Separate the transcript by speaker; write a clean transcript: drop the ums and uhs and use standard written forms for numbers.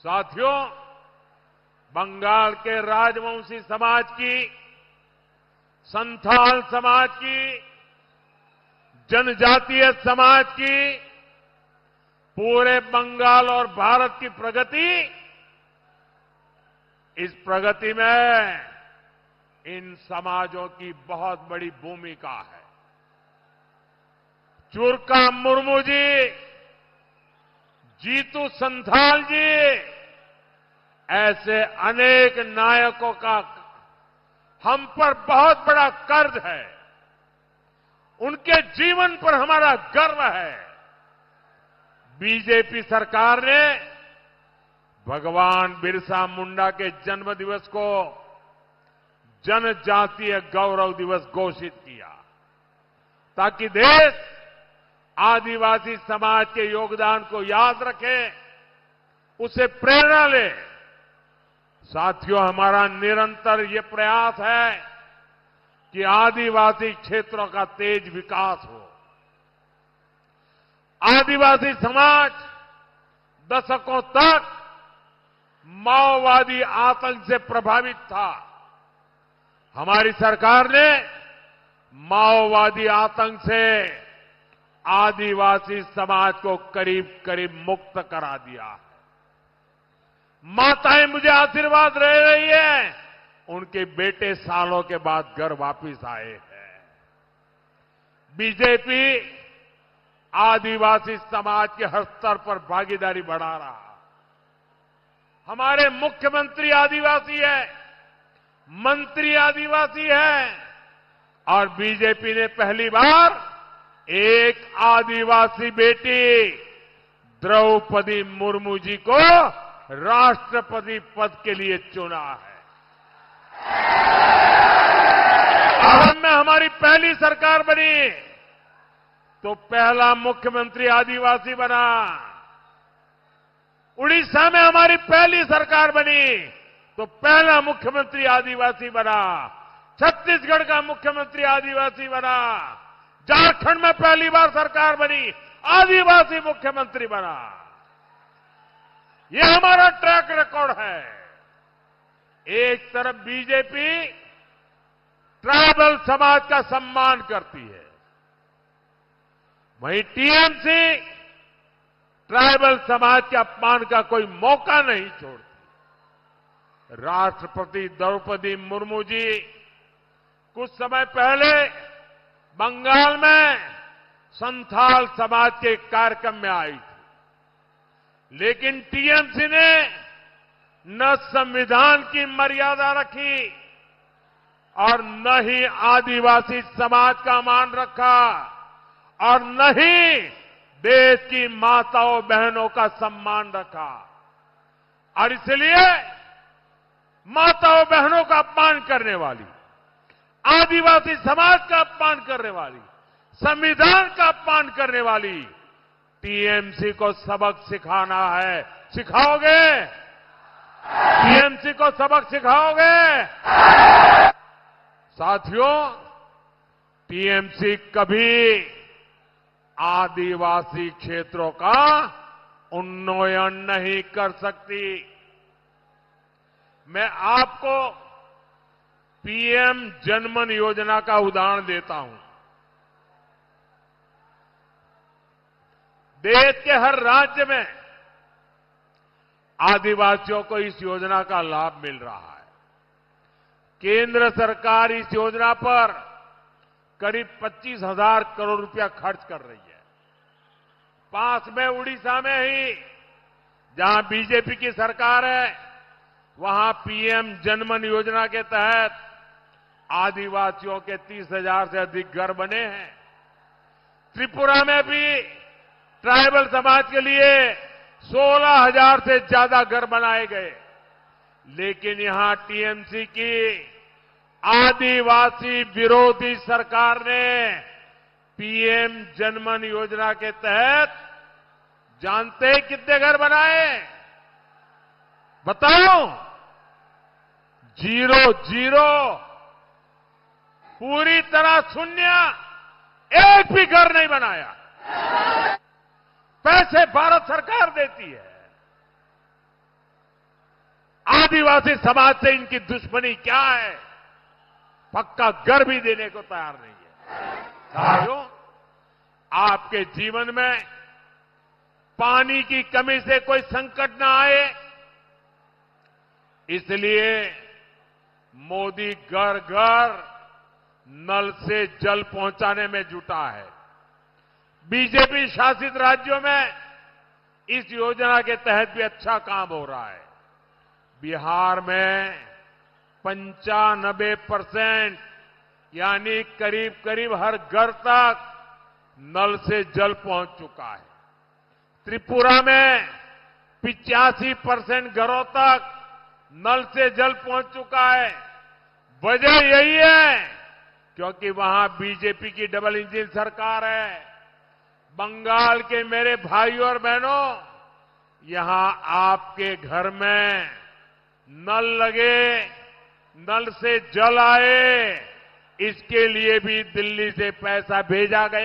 Speaker 1: साथियों, बंगाल के राजवंशी समाज की, संथाल समाज की, जनजातीय समाज की, पूरे बंगाल और भारत की प्रगति, इस प्रगति में इन समाजों की बहुत बड़ी भूमिका है। चुरका मुर्मू जी, जीतू संथाल जी, ऐसे अनेक नायकों का हम पर बहुत बड़ा कर्ज है। उनके जीवन पर हमारा गर्व है। बीजेपी सरकार ने भगवान बिरसा मुंडा के जन्म दिवस को जनजातीय गौरव दिवस घोषित किया, ताकि देश आदिवासी समाज के योगदान को याद रखे, उसे प्रेरणा ले। साथियों, हमारा निरंतर ये प्रयास है कि आदिवासी क्षेत्रों का तेज विकास हो। आदिवासी समाज दशकों तक माओवादी आतंक से प्रभावित था। हमारी सरकार ने माओवादी आतंक से आदिवासी समाज को करीब करीब मुक्त करा दिया है। माताएं मुझे आशीर्वाद दे रही है, उनके बेटे सालों के बाद घर वापिस आए हैं। बीजेपी आदिवासी समाज के हर स्तर पर भागीदारी बढ़ा रहा। हमारे मुख्यमंत्री आदिवासी है, मंत्री आदिवासी है, और बीजेपी ने पहली बार एक आदिवासी बेटी द्रौपदी मुर्मू जी को राष्ट्रपति पद के लिए चुना है। असम में हमारी पहली सरकार बनी तो पहला मुख्यमंत्री आदिवासी बना। उड़ीसा में हमारी पहली सरकार बनी तो पहला मुख्यमंत्री आदिवासी बना। छत्तीसगढ़ का मुख्यमंत्री आदिवासी बना। झारखंड में पहली बार सरकार बनी, आदिवासी मुख्यमंत्री बना। यह हमारा ट्रैक रिकॉर्ड है। एक तरफ बीजेपी ट्राइबल समाज का सम्मान करती है, वहीं टीएमसी ट्राइबल समाज के अपमान का कोई मौका नहीं छोड़ती। राष्ट्रपति द्रौपदी मुर्मू जी कुछ समय पहले बंगाल में संथाल समाज के कार्यक्रम में आई थी, लेकिन टीएमसी ने न संविधान की मर्यादा रखी और न ही आदिवासी समाज का मान रखा और न ही देश की माताओं बहनों का सम्मान रखा। और इसलिए माताओं बहनों का अपमान करने वाली, आदिवासी समाज का अपमान करने वाली, संविधान का अपमान करने वाली टीएमसी को सबक सिखाना है। सिखाओगे? टीएमसी को सबक सिखाओगे? साथियों, टीएमसी कभी आदिवासी क्षेत्रों का उन्नयन नहीं कर सकती। मैं आपको पीएम जनमन योजना का उदाहरण देता हूं। देश के हर राज्य में आदिवासियों को इस योजना का लाभ मिल रहा है। केंद्र सरकार इस योजना पर करीब 25,000 करोड़ रुपया खर्च कर रही है। पास में उड़ीसा में ही, जहां बीजेपी की सरकार है, वहां पीएम जनमन योजना के तहत आदिवासियों के 30,000 से अधिक घर बने हैं। त्रिपुरा में भी ट्राइबल समाज के लिए 16,000 से ज्यादा घर बनाए गए। लेकिन यहां टीएमसी की आदिवासी विरोधी सरकार ने पीएम जनमन योजना के तहत जानते हैं कितने घर बनाए? बताओ। 0 पूरी तरह शून्य। एक भी घर नहीं बनाया। पैसे भारत सरकार देती है। आदिवासी समाज से इनकी दुश्मनी क्या है, पक्का घर भी देने को तैयार नहीं है। साथियों, आपके जीवन में पानी की कमी से कोई संकट ना आए, इसलिए मोदी घर घर नल से जल पहुंचाने में जुटा है। बीजेपी शासित राज्यों में इस योजना के तहत भी अच्छा काम हो रहा है। बिहार में 95% यानी करीब करीब हर घर तक नल से जल पहुंच चुका है। त्रिपुरा में 85% घरों तक नल से जल पहुंच चुका है। वजह यही है क्योंकि वहां बीजेपी की डबल इंजन सरकार है। बंगाल के मेरे भाइयों और बहनों, यहां आपके घर में नल लगे, नल से जल आए, इसके लिए भी दिल्ली से पैसा भेजा गया।